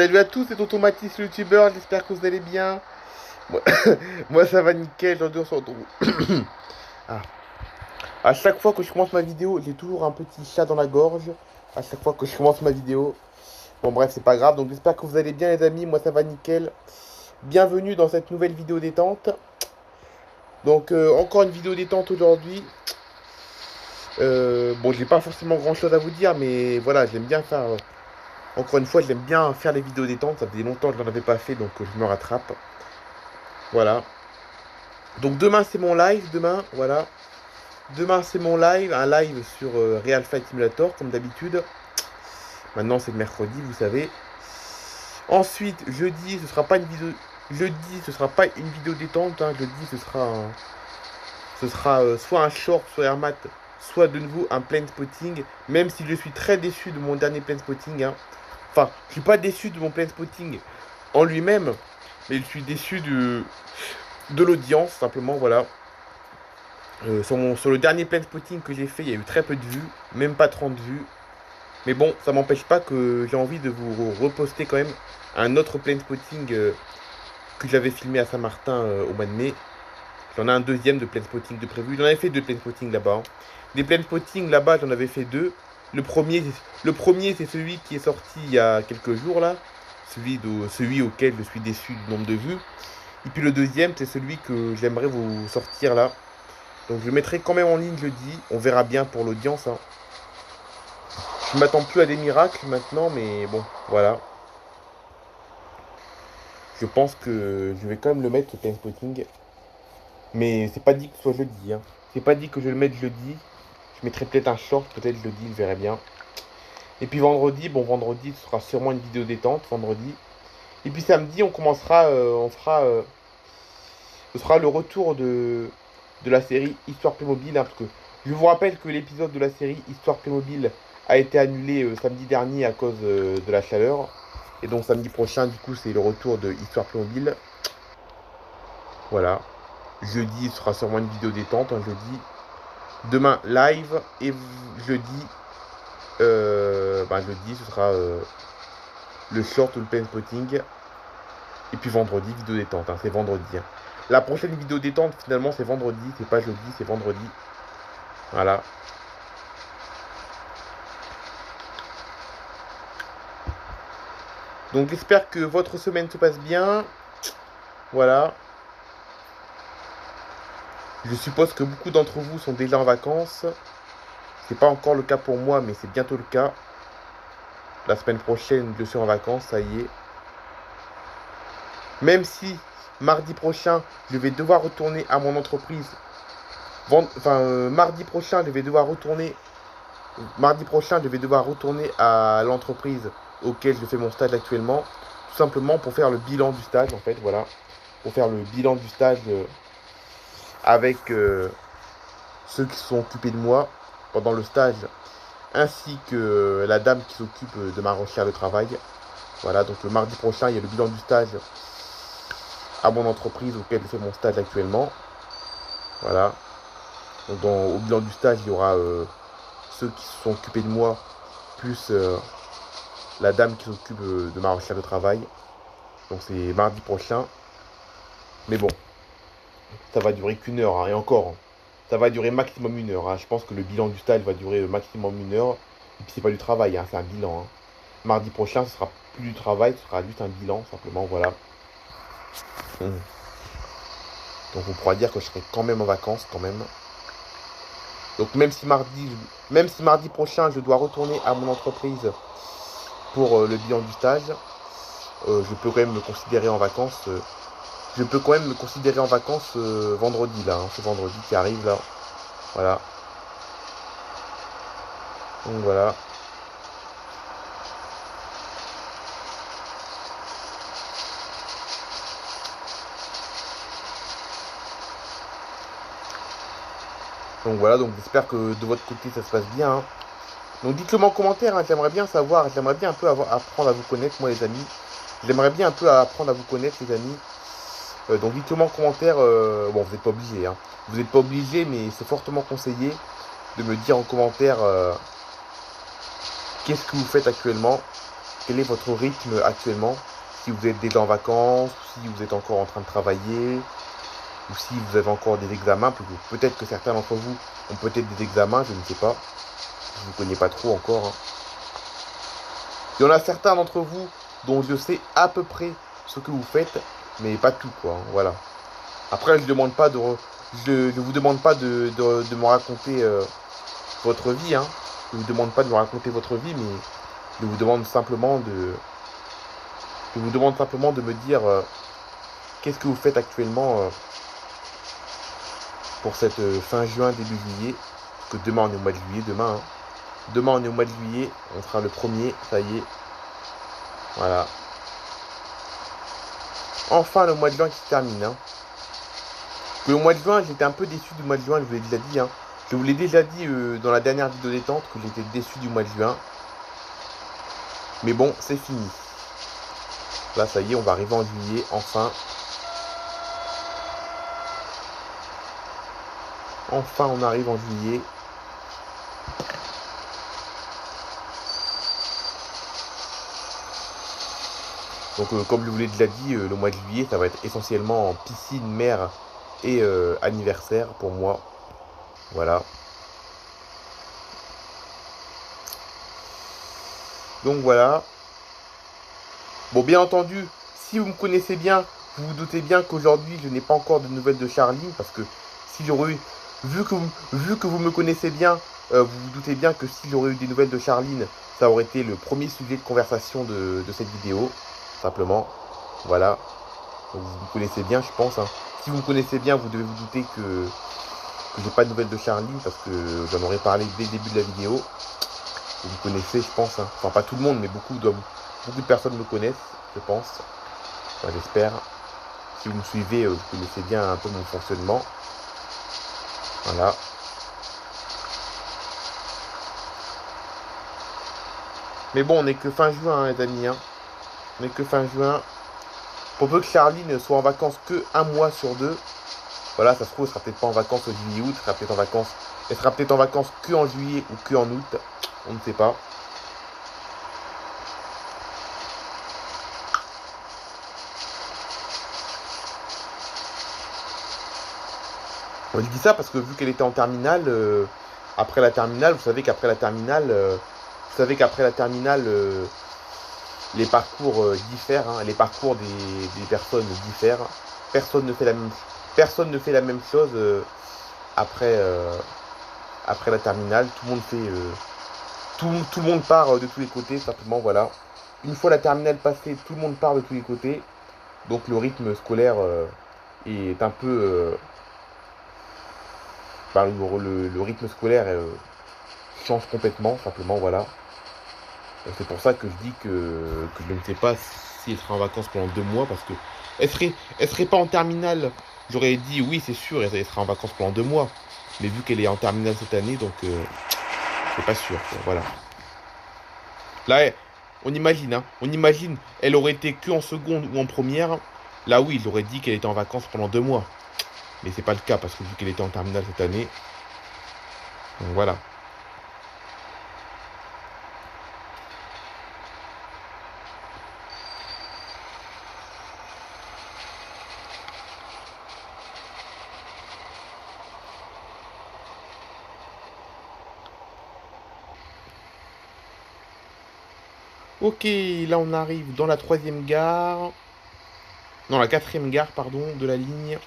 Salut à tous, c'est Tonton Mathis le youtubeur, j'espère que vous allez bien. Moi, moi ça va nickel, aujourd'hui on se retrouve. Ah. À chaque fois que je commence ma vidéo, j'ai toujours un petit chat dans la gorge. À chaque fois que je commence ma vidéo. Bon bref, c'est pas grave, donc j'espère que vous allez bien les amis, moi ça va nickel. Bienvenue dans cette nouvelle vidéo détente. Donc encore une vidéo détente aujourd'hui. Bon, j'ai pas forcément grand chose à vous dire, mais voilà, j'aime bien faire... encore une fois, j'aime bien faire les vidéos détente. Ça faisait longtemps que je n'en avais pas fait, donc je me rattrape. Voilà. Donc demain c'est mon live, demain, voilà. Demain c'est mon live, un live sur Real Fight Simulator, comme d'habitude. Maintenant c'est le mercredi, vous savez. Ensuite, jeudi, ce sera pas une vidéo... Jeudi, ce sera pas une vidéo détente, hein. Jeudi, ce sera soit un short, soit un mat, soit de nouveau un plane spotting. Même si je suis très déçu de mon dernier plane spotting, hein. Enfin, je suis pas déçu de mon plane spotting en lui-même, mais je suis déçu de l'audience, simplement, voilà. Sur le dernier plane spotting que j'ai fait, il y a eu très peu de vues, même pas 30 vues. Mais bon, ça m'empêche pas que j'ai envie de vous reposter quand même un autre plane spotting que j'avais filmé à Saint-Martin au mois de mai. J'en ai un deuxième de plane spotting de prévu. J'en avais fait deux plane spotting là-bas, hein. Des plane spotting là-bas, j'en avais fait deux. Le premier, c'est celui qui est sorti il y a quelques jours là. Celui auquel je suis déçu du nombre de vues. Et puis le deuxième, c'est celui que j'aimerais vous sortir là. Donc je le mettrai quand même en ligne jeudi. On verra bien pour l'audience, hein. Je m'attends plus à des miracles maintenant, mais bon, voilà. Je pense que je vais quand même le mettre au plane spotting. Mais c'est pas dit que ce soit jeudi, hein. C'est pas dit que je le mette jeudi. Je mettrai peut-être un short, peut-être jeudi, je verrai bien. Et puis vendredi, bon vendredi, ce sera sûrement une vidéo détente, vendredi. Et puis samedi, on commencera, ce sera le retour de la série Histoire Playmobil, hein, parce que je vous rappelle que l'épisode de la série Histoire Playmobil a été annulé samedi dernier à cause de la chaleur. Et donc samedi prochain, du coup, c'est le retour de Histoire Playmobil. Voilà. Jeudi, ce sera sûrement une vidéo détente, un jeudi. Demain, live. Et jeudi, jeudi, ce sera le short ou le plane spotting. Et puis vendredi, vidéo détente, hein, c'est vendredi, hein. La prochaine vidéo détente, finalement, c'est vendredi. C'est pas jeudi, c'est vendredi. Voilà. Donc j'espère que votre semaine se passe bien. Voilà. Je suppose que beaucoup d'entre vous sont déjà en vacances. C'est pas encore le cas pour moi, mais c'est bientôt le cas. La semaine prochaine, je suis en vacances, ça y est. Même si mardi prochain, je vais devoir retourner à mon entreprise. Mardi prochain, je vais devoir retourner. Mardi prochain, je vais devoir retourner à l'entreprise auquel je fais mon stage actuellement. Tout simplement pour faire le bilan du stage, en fait, voilà. Pour faire le bilan du stage avec ceux qui se sont occupés de moi pendant le stage, ainsi que la dame qui s'occupe de ma recherche de travail. Voilà, donc le mardi prochain, il y a le bilan du stage à mon entreprise auquel je fais mon stage actuellement. Voilà. Donc au bilan du stage, il y aura ceux qui se sont occupés de moi, plus la dame qui s'occupe de ma recherche de travail. Donc c'est mardi prochain. Mais bon, ça va durer qu'une heure, hein, et encore, hein. Ça va durer maximum une heure, hein. Je pense que le bilan du stage va durer maximum une heure. Et puis c'est pas du travail, hein, c'est un bilan, hein. Mardi prochain, ce sera plus du travail, ce sera juste un bilan, simplement, voilà. Donc on pourra dire que je serai quand même en vacances, quand même. Donc même si mardi prochain, je dois retourner à mon entreprise pour le bilan du stage, je peux quand même me considérer en vacances. Je peux quand même me considérer en vacances vendredi, là, hein, ce vendredi qui arrive, là. Voilà. Donc voilà. Donc voilà, donc j'espère que de votre côté ça se passe bien, hein. Donc dites-le moi en commentaire, hein, j'aimerais bien savoir, j'aimerais bien un peu apprendre à vous connaître, moi les amis. J'aimerais bien un peu apprendre à vous connaître, les amis. Donc dites-le moi en commentaire, bon vous n'êtes pas obligé, hein. Vous n'êtes pas obligé, mais c'est fortement conseillé de me dire en commentaire qu'est-ce que vous faites actuellement, quel est votre rythme actuellement. Si vous êtes déjà en vacances, si vous êtes encore en train de travailler, ou si vous avez encore des examens. Peut-être que certains d'entre vous ont peut-être des examens, je ne sais pas. Je ne vous connais pas trop encore. Hein. Il y en a certains d'entre vous dont je sais à peu près ce que vous faites, mais pas tout, quoi. Hein, voilà. Après, je vous demande pas de me raconter votre vie. Hein. Je vous demande pas de me raconter votre vie, mais je vous demande simplement de me dire qu'est-ce que vous faites actuellement pour cette fin juin, début juillet. Parce que demain, on est au mois de juillet, demain. Hein. Demain, on est au mois de juillet, on sera le 1er, ça y est. Voilà. Enfin, le mois de juin qui se termine. Hein. Que le mois de juin, j'étais un peu déçu du mois de juin, je vous l'ai déjà dit. Hein. Je vous l'ai déjà dit dans la dernière vidéo détente que j'étais déçu du mois de juin. Mais bon, c'est fini. Là, ça y est, on va arriver en juillet, enfin. Enfin, on arrive en juillet. Donc, comme je vous l'ai déjà dit, le mois de juillet, ça va être essentiellement piscine, mer et anniversaire pour moi. Voilà. Donc, voilà. Bon, bien entendu, si vous me connaissez bien, vous vous doutez bien qu'aujourd'hui, je n'ai pas encore de nouvelles de Charline. Parce que si j'aurais eu... Vu que vous me connaissez bien, vous vous doutez bien que si j'aurais eu des nouvelles de Charline, ça aurait été le premier sujet de conversation de cette vidéo. Simplement. Voilà. Donc, vous me connaissez bien, je pense. Hein. Si vous me connaissez bien, vous devez vous douter que j'ai pas de nouvelles de Charline. Parce que j'en aurais parlé dès le début de la vidéo. Vous me connaissez, je pense. Hein. Enfin, pas tout le monde, mais beaucoup de personnes me connaissent, je pense. Enfin, j'espère. Si vous me suivez, vous connaissez bien un peu mon fonctionnement. Voilà. Mais bon, on n'est que fin juin, hein, les amis. Hein. On n'est que fin juin. Pour peu que Charline soit en vacances que un mois sur deux. Voilà, ça se trouve, elle sera peut-être pas en vacances au juillet-août. Elle sera peut-être en vacances que en juillet ou que en août. On ne sait pas. Je dis ça parce que vu qu'elle était en terminale, après la terminale, vous savez qu'après la terminale, les parcours diffèrent, hein, les parcours des personnes diffèrent. Personne ne fait la même chose après, après la terminale. Tout le monde fait, tout le monde part de tous les côtés, simplement, voilà. Une fois la terminale passée, tout le monde part de tous les côtés. Donc le rythme scolaire est un peu... le rythme scolaire change complètement, simplement, voilà. C'est pour ça que je dis que je ne sais pas si elle sera en vacances pendant 2 mois, parce que elle serait pas en terminale. J'aurais dit oui, c'est sûr, elle sera en vacances pendant 2 mois. Mais vu qu'elle est en terminale cette année, donc c'est pas sûr, quoi, voilà. Là, on imagine, hein, elle aurait été que en seconde ou en première. Là, oui, ils auraient dit qu'elle était en vacances pendant 2 mois. Mais c'est pas le cas, parce que vu qu'elle était en terminale cette année. Donc voilà. Ok, là on arrive dans la 3e gare. Non, la 4e gare, pardon, de la ligne.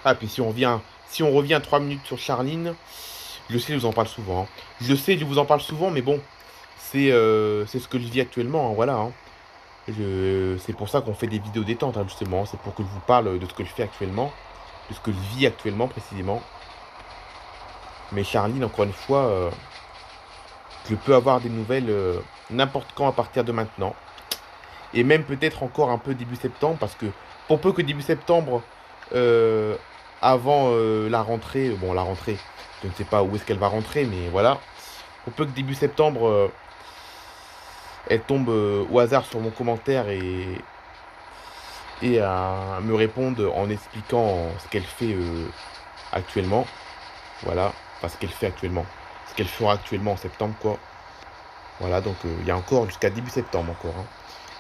Ah, puis si on revient 3 minutes sur Charline, je sais, je vous en parle souvent. Hein. Je sais, je vous en parle souvent, mais bon, c'est ce que je vis actuellement, hein, voilà. Hein. C'est pour ça qu'on fait des vidéos détente, hein, justement. C'est pour que je vous parle de ce que je fais actuellement, de ce que je vis actuellement, précisément. Mais Charline, encore une fois, je peux avoir des nouvelles n'importe quand à partir de maintenant. Et même peut-être encore un peu début septembre, parce que pour peu que début septembre, avant la rentrée, bon la rentrée, je ne sais pas où est-ce qu'elle va rentrer, mais voilà. Pour peu que début septembre, elle tombe au hasard sur mon commentaire et à me répondre en expliquant ce qu'elle fait actuellement. Voilà, enfin ce qu'elle fait actuellement. Ce qu'elle fera actuellement en septembre, quoi. Voilà, donc il y a encore jusqu'à début septembre encore, hein.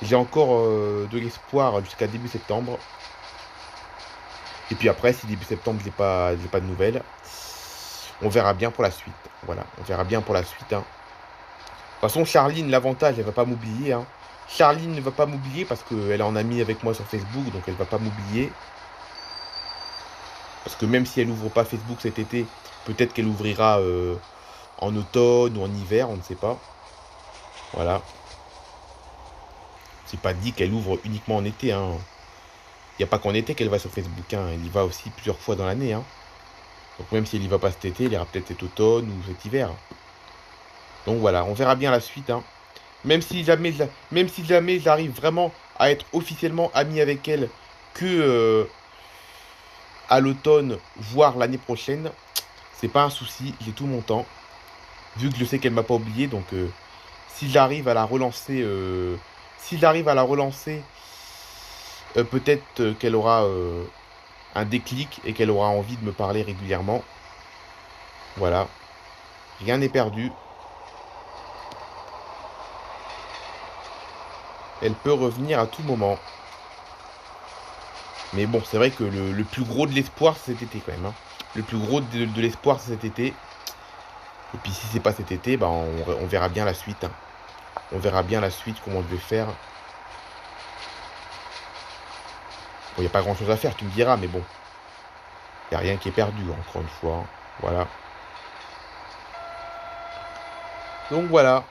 J'ai encore de l'espoir jusqu'à début septembre. Et puis après, si début septembre, j'ai pas de nouvelles, on verra bien pour la suite. Voilà, on verra bien pour la suite, hein. De toute façon, Charline, l'avantage, elle va pas m'oublier, hein. Charline ne va pas m'oublier parce qu'elle est en amie avec moi sur Facebook, donc elle va pas m'oublier. Parce que même si elle ouvre pas Facebook cet été, peut-être qu'elle ouvrira en automne ou en hiver, on ne sait pas. Voilà. C'est pas dit qu'elle ouvre uniquement en été, hein. Il n'y a pas qu'en été qu'elle va sur Facebook, hein. Elle y va aussi plusieurs fois dans l'année, hein. Donc même si elle y va pas cet été, elle ira peut-être cet automne ou cet hiver. Donc voilà, on verra bien la suite, hein. Même si jamais j'arrive vraiment à être officiellement ami avec elle que à l'automne, voire l'année prochaine, c'est pas un souci, j'ai tout mon temps. Vu que je sais qu'elle m'a pas oublié, donc si j'arrive à la relancer, peut-être qu'elle aura un déclic et qu'elle aura envie de me parler régulièrement. Voilà, rien n'est perdu. Elle peut revenir à tout moment. Mais bon, c'est vrai que le plus gros de l'espoir, c'est cet été quand même, hein. Le plus gros de l'espoir, c'est cet été. Et puis si c'est pas cet été, bah, on verra bien la suite, hein. On verra bien la suite, comment je vais faire. Bon, il n'y a pas grand-chose à faire, tu me diras, mais bon. Il n'y a rien qui est perdu, encore une fois, hein. Voilà. Donc voilà.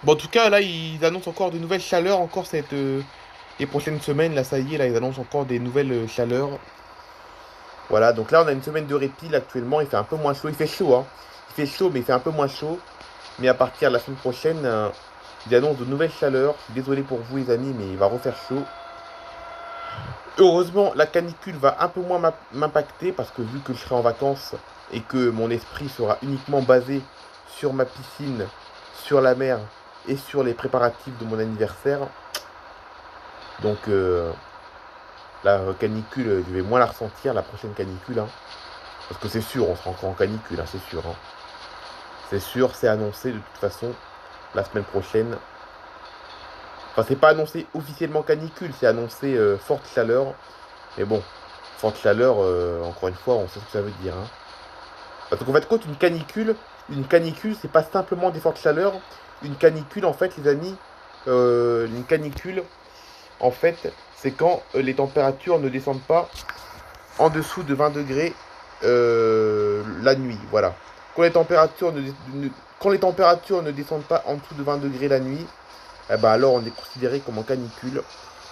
Bon, en tout cas, là, ils annoncent encore de nouvelles chaleurs, encore les prochaines semaines. Là, ça y est, là, ils annoncent encore des nouvelles chaleurs. Voilà, donc là, on a une semaine de répit, là, actuellement. Il fait un peu moins chaud. Il fait chaud, hein. Il fait chaud, mais il fait un peu moins chaud. Mais à partir de la semaine prochaine, ils annoncent de nouvelles chaleurs. Je suis désolé pour vous, les amis, mais il va refaire chaud. Heureusement, la canicule va un peu moins m'impacter parce que vu que je serai en vacances et que mon esprit sera uniquement basé sur ma piscine, sur la mer et sur les préparatifs de mon anniversaire, donc la canicule, je vais moins la ressentir, la prochaine canicule, hein. Parce que c'est sûr, on sera encore en canicule, hein, c'est sûr, hein. C'est sûr, c'est annoncé de toute façon la semaine prochaine. Enfin, c'est pas annoncé officiellement canicule, c'est annoncé forte chaleur. Mais bon, forte chaleur, encore une fois, on sait ce que ça veut dire, hein. Parce qu'en fait, compte une canicule, c'est pas simplement des fortes chaleurs. Une canicule, en fait, les amis, une canicule, en fait, c'est quand les températures ne descendent pas en dessous de 20 degrés la nuit. Voilà. Quand les températures quand les températures ne descendent pas en dessous de 20 degrés la nuit, eh ben alors on est considéré comme en canicule.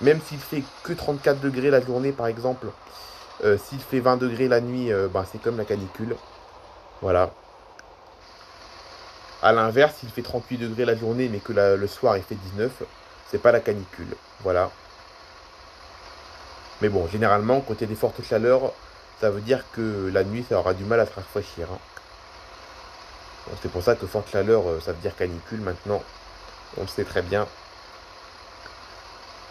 Même s'il fait que 34 degrés la journée, par exemple, s'il fait 20 degrés la nuit, ben c'est comme la canicule. Voilà. A l'inverse, s'il fait 38 degrés la journée, mais que le soir il fait 19, c'est pas la canicule. Voilà. Mais bon, généralement, quand il y a des fortes chaleurs, ça veut dire que la nuit, ça aura du mal à se rafraîchir, hein. Donc, c'est pour ça que forte chaleur, ça veut dire canicule. Maintenant, on le sait très bien.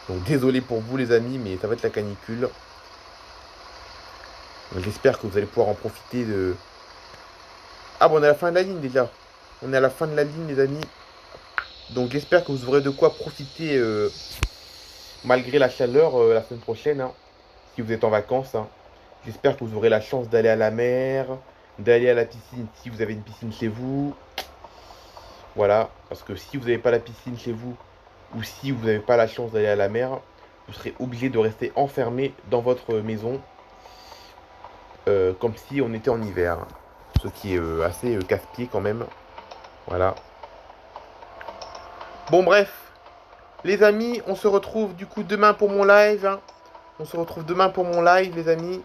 Donc désolé pour vous les amis, mais ça va être la canicule. J'espère que vous allez pouvoir en profiter de... Ah bon, on est à la fin de la ligne déjà. On est à la fin de la ligne les amis. Donc j'espère que vous aurez de quoi profiter malgré la chaleur la semaine prochaine, hein, si vous êtes en vacances, hein. J'espère que vous aurez la chance d'aller à la mer, d'aller à la piscine si vous avez une piscine chez vous. Voilà, parce que si vous n'avez pas la piscine chez vous, ou si vous n'avez pas la chance d'aller à la mer, vous serez obligé de rester enfermé dans votre maison, comme si on était en hiver. Ce qui est assez casse-pied quand même. Voilà. Bon bref, les amis, on se retrouve du coup demain pour mon live, hein. On se retrouve demain pour mon live les amis.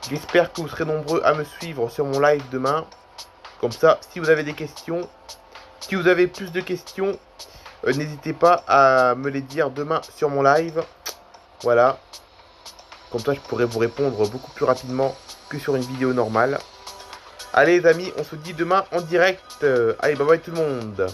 J'espère que vous serez nombreux à me suivre sur mon live demain. Comme ça, si vous avez des questions, si vous avez plus de questions, n'hésitez pas à me les dire demain sur mon live. Voilà. Comme ça, je pourrai vous répondre beaucoup plus rapidement que sur une vidéo normale. Allez les amis, on se dit demain en direct. Allez, bye bye tout le monde.